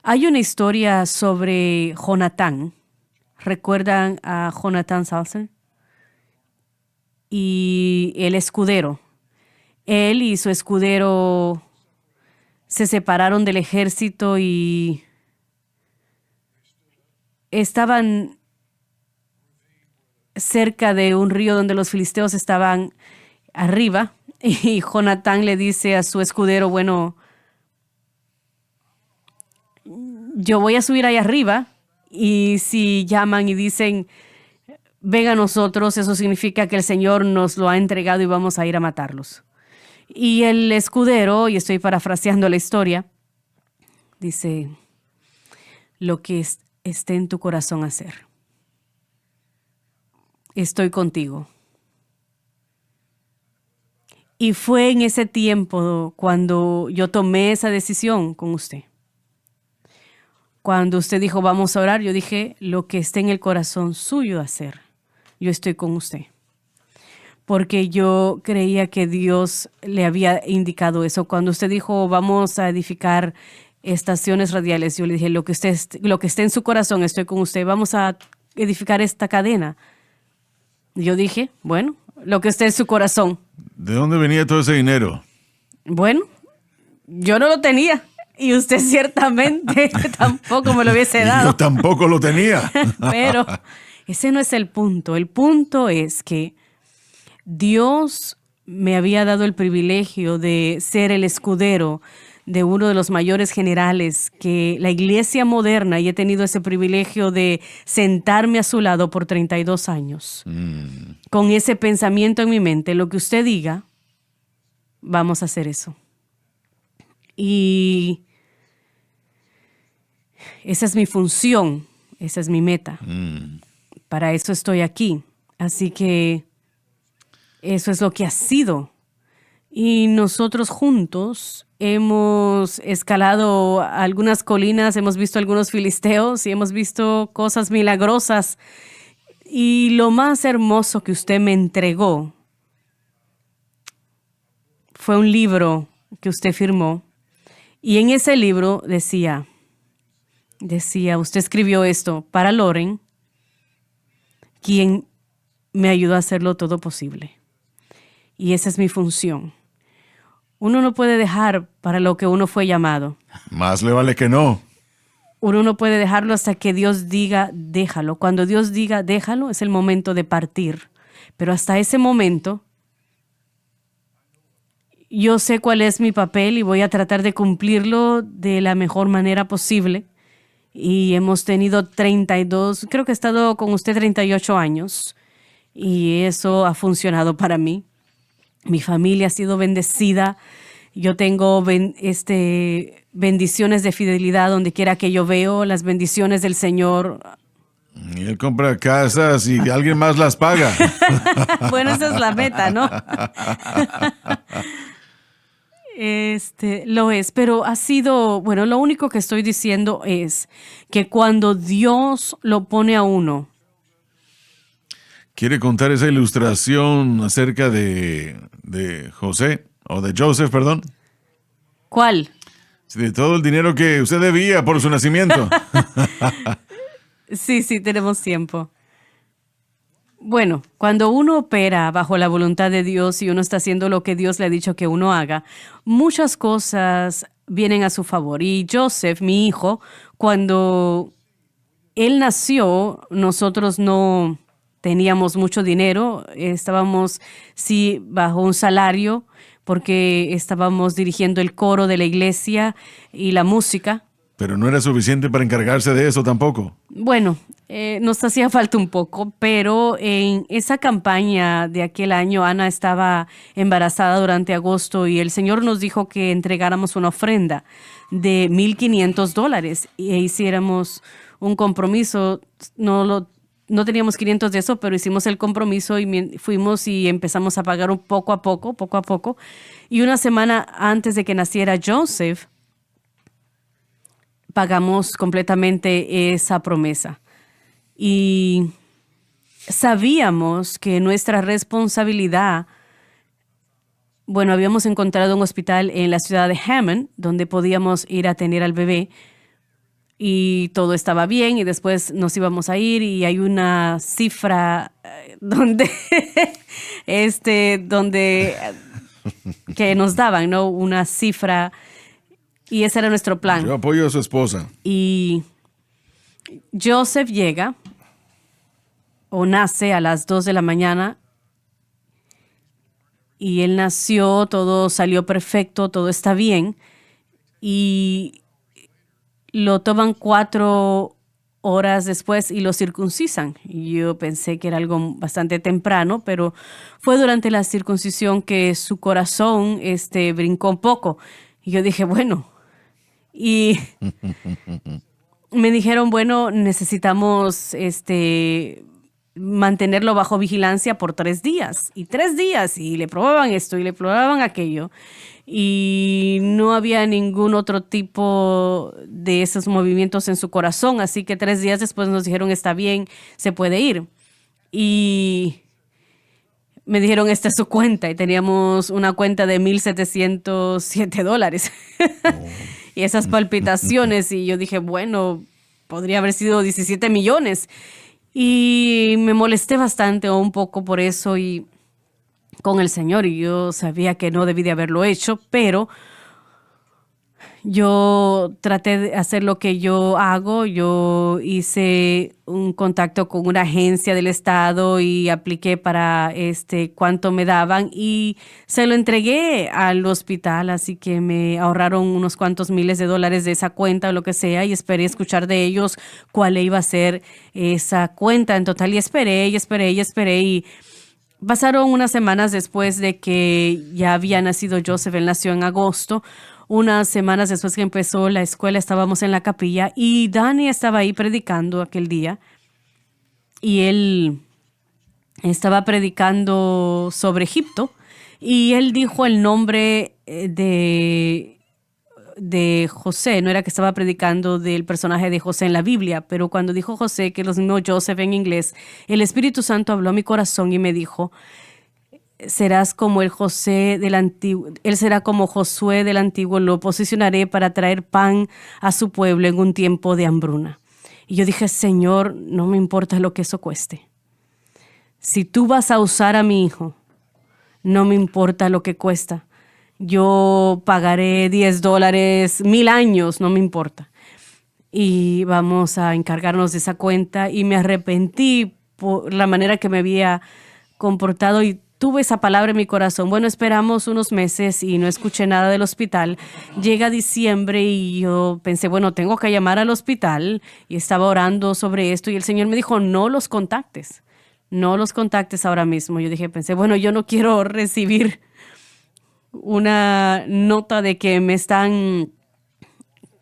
Hay una historia sobre Jonatán. ¿Recuerdan a Jonathan Salzer? Y el escudero. Él y su escudero se separaron del ejército y estaban cerca de un río donde los filisteos estaban arriba, y Jonatán le dice a su escudero, bueno, yo voy a subir ahí arriba, y si llaman y dicen, ven a nosotros, eso significa que el Señor nos lo ha entregado y vamos a ir a matarlos. Y el escudero, y estoy parafraseando la historia, dice, lo que esté en tu corazón hacer. Estoy contigo. Y fue en ese tiempo cuando yo tomé esa decisión con usted. Cuando usted dijo, vamos a orar, yo dije, lo que esté en el corazón suyo hacer. Yo estoy con usted. Porque yo creía que Dios le había indicado eso. Cuando usted dijo, vamos a edificar estaciones radiales, yo le dije, lo que esté en su corazón, estoy con usted. Vamos a edificar esta cadena. Yo dije, bueno, lo que esté en su corazón. ¿De dónde venía todo ese dinero? Bueno, yo no lo tenía. Y usted ciertamente tampoco me lo hubiese dado. Yo tampoco lo tenía. Pero ese no es el punto. El punto es que Dios me había dado el privilegio de ser el escudero de uno de los mayores generales que la iglesia moderna, y he tenido ese privilegio de sentarme a su lado por 32 años. Con ese pensamiento en mi mente, lo que usted diga, vamos a hacer eso. Y esa es mi función, esa es mi meta. Para eso estoy aquí. Así que eso es lo que ha sido. Y nosotros juntos hemos escalado algunas colinas, hemos visto algunos filisteos y hemos visto cosas milagrosas. Y lo más hermoso que usted me entregó fue un libro que usted firmó. Y en ese libro decía, usted escribió esto para Loren, quien me ayudó a hacerlo todo posible. Y esa es mi función. Uno no puede dejar para lo que uno fue llamado. Más le vale que no. Uno no puede dejarlo hasta que Dios diga, déjalo. Cuando Dios diga, déjalo, es el momento de partir. Pero hasta ese momento, yo sé cuál es mi papel y voy a tratar de cumplirlo de la mejor manera posible. Y hemos tenido 32, creo que he estado con usted 38 años. Y eso ha funcionado para mí. Mi familia ha sido bendecida. Yo tengo bendiciones de fidelidad donde quiera que yo veo, las bendiciones del Señor. Y él compra casas y alguien más las paga. Bueno, esa es la meta, ¿no? Lo es, pero ha sido, bueno, lo único que estoy diciendo es que cuando Dios lo pone a uno. ¿Quiere contar esa ilustración acerca de José, o de Joseph, perdón? ¿Cuál? De todo el dinero que usted debía por su nacimiento. Sí, tenemos tiempo. Bueno, cuando uno opera bajo la voluntad de Dios y uno está haciendo lo que Dios le ha dicho que uno haga, muchas cosas vienen a su favor. Y Joseph, mi hijo, cuando él nació, nosotros no teníamos mucho dinero, estábamos, sí, bajo un salario, porque estábamos dirigiendo el coro de la iglesia y la música. Pero no era suficiente para encargarse de eso tampoco. Bueno, nos hacía falta un poco, pero en esa campaña de aquel año, Ana estaba embarazada durante agosto y el Señor nos dijo que entregáramos una ofrenda de $1,500 e hiciéramos un compromiso. No teníamos 500 de eso, pero hicimos el compromiso y fuimos y empezamos a pagar un poco a poco. Y una semana antes de que naciera Joseph, pagamos completamente esa promesa. Y sabíamos que nuestra responsabilidad, bueno, habíamos encontrado un hospital en la ciudad de Hammond, donde podíamos ir a tener al bebé. Y todo estaba bien y después nos íbamos a ir y hay una cifra donde que nos daban, ¿no? Una cifra y ese era nuestro plan. Yo apoyo a su esposa. Y Joseph llega o nace a las 2 de la mañana y él nació, todo salió perfecto, todo está bien y lo toman 4 horas después y lo circuncisan. Yo pensé que era algo bastante temprano, pero fue durante la circuncisión que su corazón brincó un poco. Y yo dije, bueno. Y me dijeron, bueno, necesitamos mantenerlo bajo vigilancia por 3 días. Y 3 días, y le probaban esto y le probaban aquello. Y no había ningún otro tipo de esos movimientos en su corazón. Así que 3 días después nos dijeron, está bien, se puede ir. Y me dijeron, esta es su cuenta. Y teníamos una cuenta de $1,707. Y esas palpitaciones. Y yo dije, bueno, podría haber sido 17 millones. Y me molesté bastante un poco por eso y con el Señor, y yo sabía que no debí de haberlo hecho, pero yo traté de hacer lo que yo hago. Yo hice un contacto con una agencia del estado y apliqué para cuánto me daban y se lo entregué al hospital, así que me ahorraron unos cuantos miles de dólares de esa cuenta o lo que sea y esperé escuchar de ellos cuál iba a ser esa cuenta en total y esperé y pasaron unas semanas después de que ya había nacido Joseph. Él nació en agosto. Unas semanas después que empezó la escuela, estábamos en la capilla y Danny estaba ahí predicando aquel día. Y él estaba predicando sobre Egipto Y él dijo el nombre de José. No era que estaba predicando del personaje de José en la Biblia, pero cuando dijo José, que es lo mismo Joseph en inglés, el Espíritu Santo habló a mi corazón y me dijo: serás como el José del antiguo, él será como Josué del antiguo, lo posicionaré para traer pan a su pueblo en un tiempo de hambruna. Y yo dije: Señor, no me importa lo que eso cueste. Si tú vas a usar a mi hijo, no me importa lo que cuesta. Yo pagaré $10, 1000 años, no me importa. Y vamos a encargarnos de esa cuenta. Y me arrepentí por la manera que me había comportado y tuve esa palabra en mi corazón. Bueno, esperamos unos meses y no escuché nada del hospital. Llega diciembre y yo pensé, bueno, tengo que llamar al hospital, y estaba orando sobre esto y el Señor me dijo: no los contactes. No los contactes ahora mismo. Yo pensé, bueno, yo no quiero recibir una nota de que me están,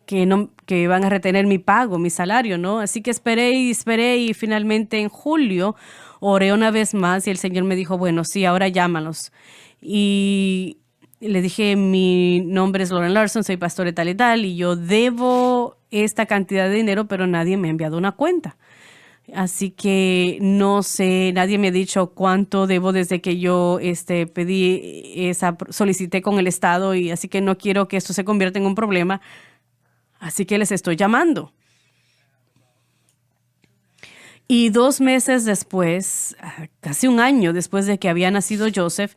que van a retener mi pago, mi salario, ¿no? Así que esperé y finalmente en julio oré una vez más y el Señor me dijo: bueno, sí, ahora llámalos. Y le dije: mi nombre es Lauren Larson, soy pastor de tal y tal, y yo debo esta cantidad de dinero, pero nadie me ha enviado una cuenta. Así que no sé, nadie me ha dicho cuánto debo desde que yo solicité con el Estado, y así que no quiero que esto se convierta en un problema. Así que les estoy llamando. Y 2 meses después, casi un año después de que había nacido Joseph,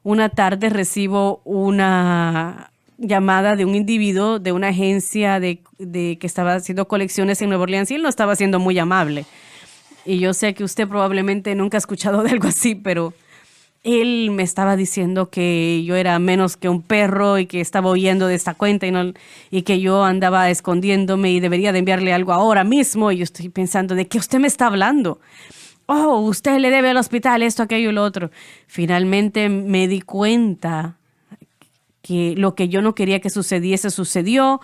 una tarde recibo una llamada de un individuo de una agencia de que estaba haciendo colecciones en Nueva Orleans, y él no estaba siendo muy amable. Y yo sé que usted probablemente nunca ha escuchado de algo así, pero él me estaba diciendo que yo era menos que un perro y que estaba huyendo de esta cuenta y que yo andaba escondiéndome y debería de enviarle algo ahora mismo. Y yo estoy pensando: ¿de qué usted me está hablando? Oh, usted le debe al hospital esto, aquello y lo otro. Finalmente me di cuenta que lo que yo no quería que sucediese sucedió.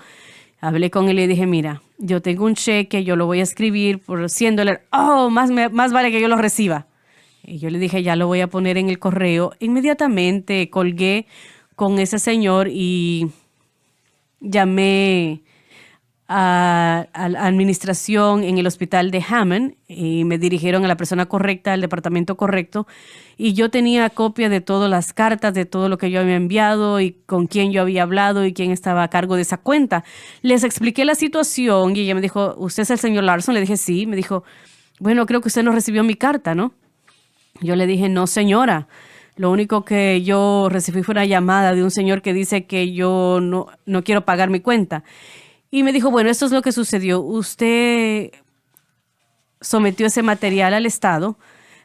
Hablé con él y le dije: mira, yo tengo un cheque, yo lo voy a escribir por $100. Oh, más vale que yo lo reciba. Y yo le dije: ya lo voy a poner en el correo. Inmediatamente colgué con ese señor y llamé a la administración en el hospital de Hammond y me dirigieron a la persona correcta, al departamento correcto. Y yo tenía copia de todas las cartas, de todo lo que yo había enviado y con quién yo había hablado y quién estaba a cargo de esa cuenta. Les expliqué la situación y ella me dijo: ¿usted es el señor Larson? Le dije: sí. Me dijo: bueno, creo que usted no recibió mi carta, ¿no? Yo le dije: no, señora. Lo único que yo recibí fue una llamada de un señor que dice que yo no quiero pagar mi cuenta. Y me dijo: bueno, esto es lo que sucedió. Usted sometió ese material al Estado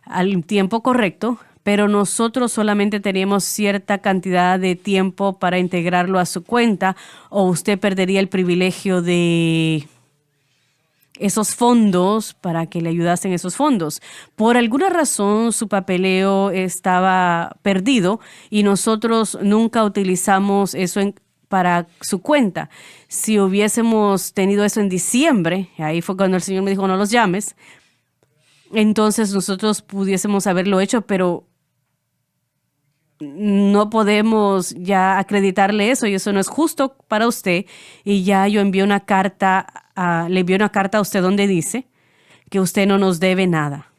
al tiempo correcto, pero nosotros solamente teníamos cierta cantidad de tiempo para integrarlo a su cuenta, o usted perdería el privilegio de esos fondos para que le ayudasen esos fondos. Por alguna razón su papeleo estaba perdido y nosotros nunca utilizamos eso para su cuenta. Si hubiésemos tenido eso en diciembre, ahí fue cuando el Señor me dijo: no los llames, entonces nosotros pudiésemos haberlo hecho, pero no podemos ya acreditarle eso y eso no es justo para usted. Y ya yo le envié una carta a usted donde dice que usted no nos debe nada.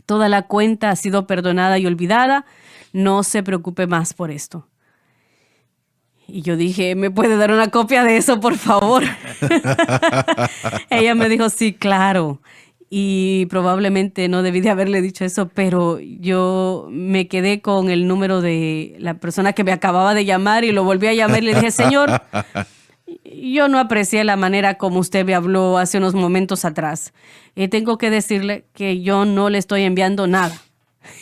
Toda la cuenta ha sido perdonada y olvidada. No se preocupe más por esto. Y yo dije: ¿me puede dar una copia de eso, por favor? Ella me dijo: sí, claro. Y probablemente no debí de haberle dicho eso, pero yo me quedé con el número de la persona que me acababa de llamar y lo volví a llamar y le dije: señor, yo no aprecié la manera como usted me habló hace unos momentos atrás. Tengo que decirle que yo no le estoy enviando nada.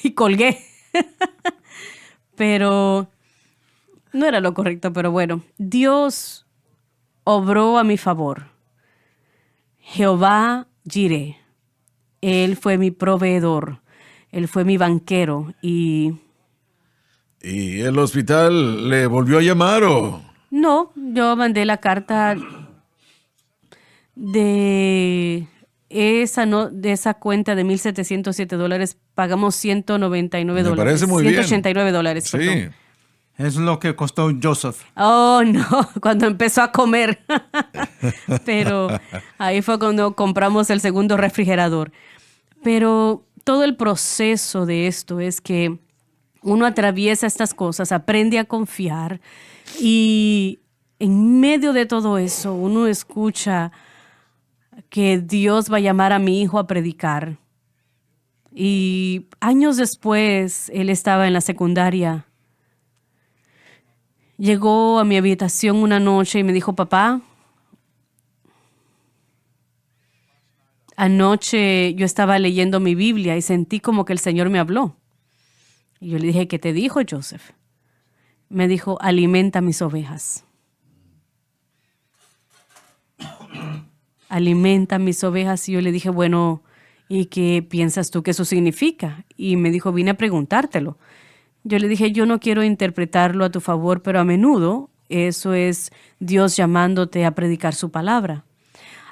Y colgué. Pero no era lo correcto, pero bueno. Dios obró a mi favor. Jehová Jireh. Él fue mi proveedor. Él fue mi banquero. ¿Y el hospital le volvió a llamar o...? No, yo mandé la carta de de esa cuenta de $1,707 pagamos $199. Me parece muy bien. $189. Sí. Perdón. Es lo que costó Joseph. Oh, no, cuando empezó a comer. Pero ahí fue cuando compramos el segundo refrigerador. Pero todo el proceso de esto es que uno atraviesa estas cosas, aprende a confiar y en medio de todo eso uno escucha que Dios va a llamar a mi hijo a predicar. Y años después, él estaba en la secundaria. Llegó a mi habitación una noche y me dijo, papá, anoche yo estaba leyendo mi Biblia y sentí como que el Señor me habló. Y yo le dije, ¿qué te dijo, Joseph? Me dijo, alimenta mis ovejas. Alimenta mis ovejas. Y yo le dije, bueno, ¿y qué piensas tú que eso significa? Y me dijo, vine a preguntártelo. Yo le dije, yo no quiero interpretarlo a tu favor, pero a menudo eso es Dios llamándote a predicar su palabra.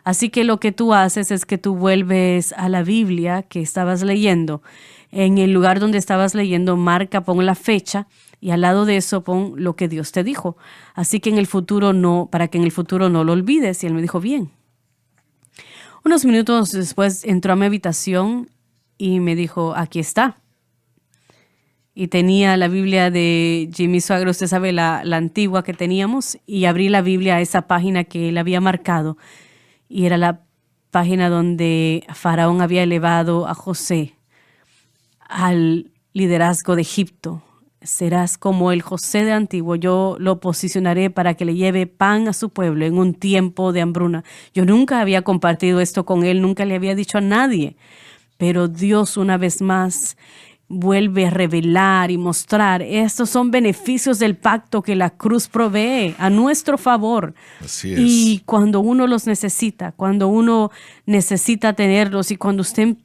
Así que lo que tú haces es que tú vuelves a la Biblia que estabas leyendo. En el lugar donde estabas leyendo, pon la fecha y al lado de eso pon lo que Dios te dijo. Así que para que en el futuro no lo olvides. Y él me dijo, bien. Unos minutos después entró a mi habitación y me dijo, aquí está. Y tenía la Biblia de Jimmy Swaggart, usted sabe, la antigua que teníamos, y abrí la Biblia a esa página que él había marcado. Y era la página donde Faraón había elevado a José al liderazgo de Egipto. Serás como el José de antiguo. Yo lo posicionaré para que le lleve pan a su pueblo en un tiempo de hambruna. Yo nunca había compartido esto con él, nunca le había dicho a nadie. Pero Dios una vez más vuelve a revelar y mostrar. Estos son beneficios del pacto que la cruz provee a nuestro favor. Así es. Y cuando uno los necesita, cuando uno necesita tenerlos y cuando usted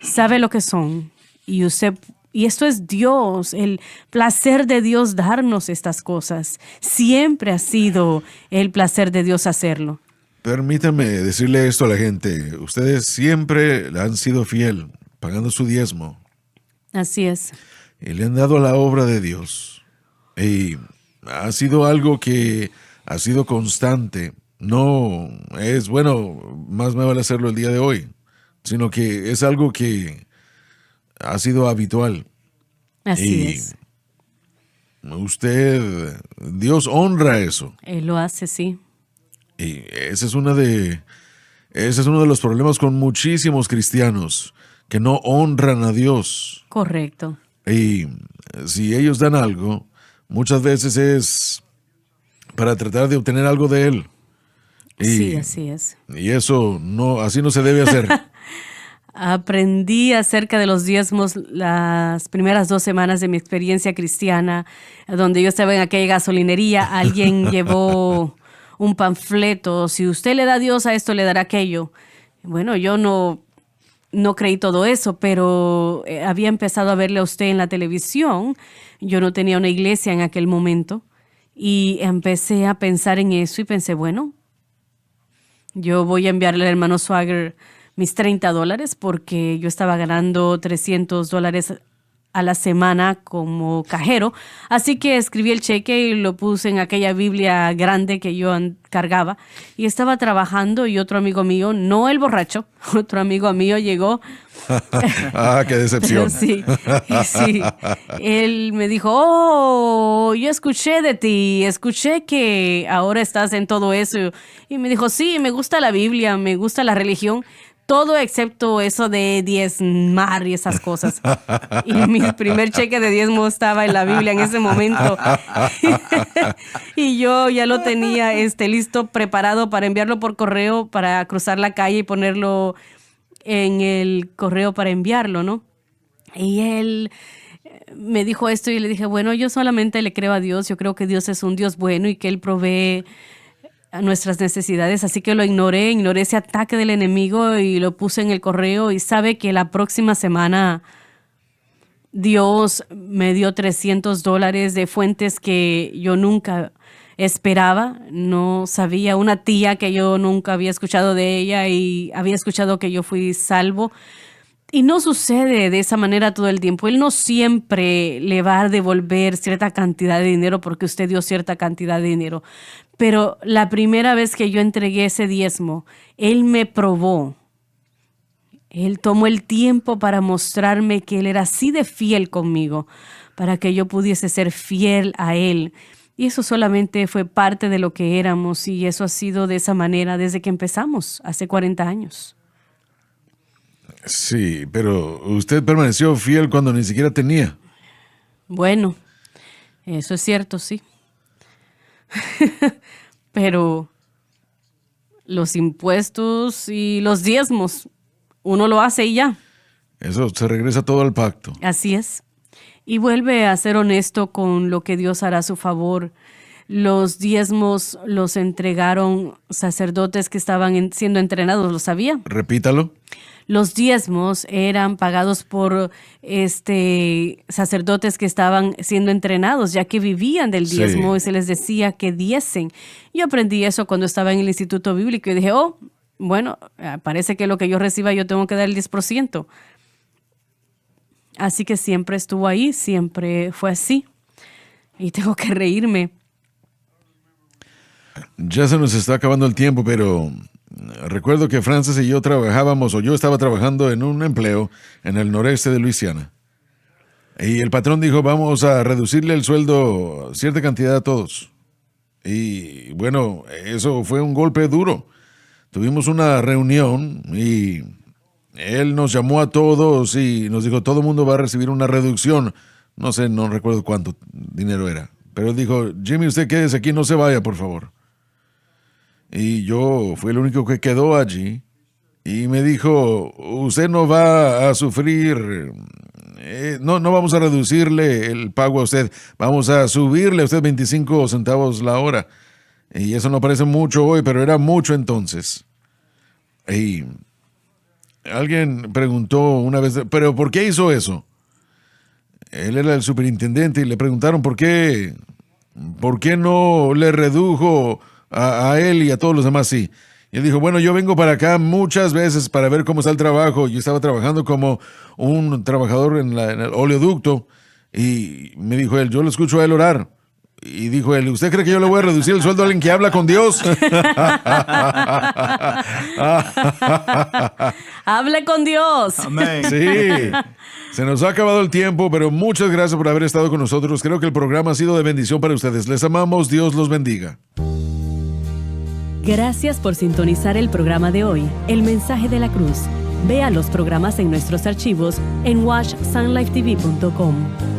sabe lo que son y esto es Dios, el placer de Dios darnos estas cosas. Siempre ha sido el placer de Dios hacerlo. Permítame decirle esto a la gente. Ustedes siempre han sido fiel, pagando su diezmo. Así es. Y le han dado a la obra de Dios. Y ha sido algo que ha sido constante. No es, bueno, más me vale hacerlo el día de hoy, sino que es algo que ha sido habitual. Así es. Dios honra eso. Él lo hace, sí. Y ese es uno de los problemas con muchísimos cristianos que no honran a Dios. Correcto. Y si ellos dan algo, muchas veces es para tratar de obtener algo de Él. Sí, así es. Y eso así no se debe hacer. Aprendí acerca de los diezmos las primeras 2 semanas de mi experiencia cristiana, donde yo estaba en aquella gasolinería. Alguien llevó un panfleto, si usted le da a Dios a esto, le dará aquello. Bueno, yo no creí todo eso, pero había empezado a verle a usted en la televisión. Yo no tenía una iglesia en aquel momento y empecé a pensar en eso y pensé, bueno, yo voy a enviarle al hermano Swaggart mis $30 porque yo estaba ganando $300 a la semana como cajero. Así que escribí el cheque y lo puse en aquella Biblia grande que yo cargaba. Y estaba trabajando y otro amigo mío, no el borracho, otro amigo mío llegó. Qué decepción. Sí. Él me dijo, oh, yo escuché de ti, escuché que ahora estás en todo eso. Y me dijo, sí, me gusta la Biblia, me gusta la religión. Todo excepto eso de diezmar y esas cosas. Y mi primer cheque de diezmo estaba en la Biblia en ese momento. Y yo ya lo tenía listo, preparado para enviarlo por correo, para cruzar la calle y ponerlo en el correo para enviarlo, ¿no? Y él me dijo esto y le dije, bueno, yo solamente le creo a Dios. Yo creo que Dios es un Dios bueno y que Él provee a nuestras necesidades, así que lo ignoré ese ataque del enemigo y lo puse en el correo y sabe que la próxima semana Dios me dio $300 de fuentes que yo nunca esperaba. No sabía, una tía que yo nunca había escuchado de ella y había escuchado que yo fui salvo. Y no sucede de esa manera todo el tiempo. Él no siempre le va a devolver cierta cantidad de dinero porque usted dio cierta cantidad de dinero. Pero la primera vez que yo entregué ese diezmo, Él me probó. Él tomó el tiempo para mostrarme que Él era así de fiel conmigo, para que yo pudiese ser fiel a Él. Y eso solamente fue parte de lo que éramos, y eso ha sido de esa manera desde que empezamos, hace 40 años. Sí, pero usted permaneció fiel cuando ni siquiera tenía. Bueno, eso es cierto, sí. Pero los impuestos y los diezmos, uno lo hace y ya. Eso se regresa todo al pacto. Así es. Y vuelve a ser honesto con lo que Dios hará a su favor. Los diezmos los entregaron sacerdotes que estaban siendo entrenados, ¿lo sabía? Repítalo. Los diezmos eran pagados por sacerdotes que estaban siendo entrenados, ya que vivían del diezmo, y se les decía que diesen. Yo aprendí eso cuando estaba en el Instituto Bíblico y dije, bueno, parece que lo que yo reciba yo tengo que dar el 10%. Así que siempre estuvo ahí, siempre fue así. Y tengo que reírme. Ya se nos está acabando el tiempo, pero recuerdo que Frances y yo trabajábamos, o yo estaba trabajando en un empleo en el noreste de Luisiana. Y el patrón dijo, vamos a reducirle el sueldo cierta cantidad a todos. Y bueno, eso fue un golpe duro. Tuvimos una reunión y él nos llamó a todos y nos dijo, todo el mundo va a recibir una reducción. No sé, no recuerdo cuánto dinero era. Pero él dijo, Jimmy, usted quédese aquí, no se vaya, por favor. Y yo fui el único que quedó allí. Y me dijo, usted no va a sufrir, no vamos a reducirle el pago a usted, vamos a subirle a usted 25 centavos la hora. Y eso no parece mucho hoy, pero era mucho entonces. Y alguien preguntó una vez, ¿pero por qué hizo eso? Él era el superintendente y le preguntaron por qué no le redujo a él y a todos los demás sí. Y él dijo, bueno, yo vengo para acá muchas veces para ver cómo está el trabajo. Yo estaba trabajando como un trabajador en el oleoducto y me dijo él, yo lo escucho a él orar. Y dijo él, ¿usted cree que yo le voy a reducir el sueldo a alguien que habla con Dios? ¡Hable con Dios! Amén. Sí, se nos ha acabado el tiempo, pero muchas gracias por haber estado con nosotros. Creo que el programa ha sido de bendición para ustedes. Les amamos, Dios los bendiga. Gracias por sintonizar el programa de hoy, El Mensaje de la Cruz. Vea los programas en nuestros archivos en watchsunlifetv.com.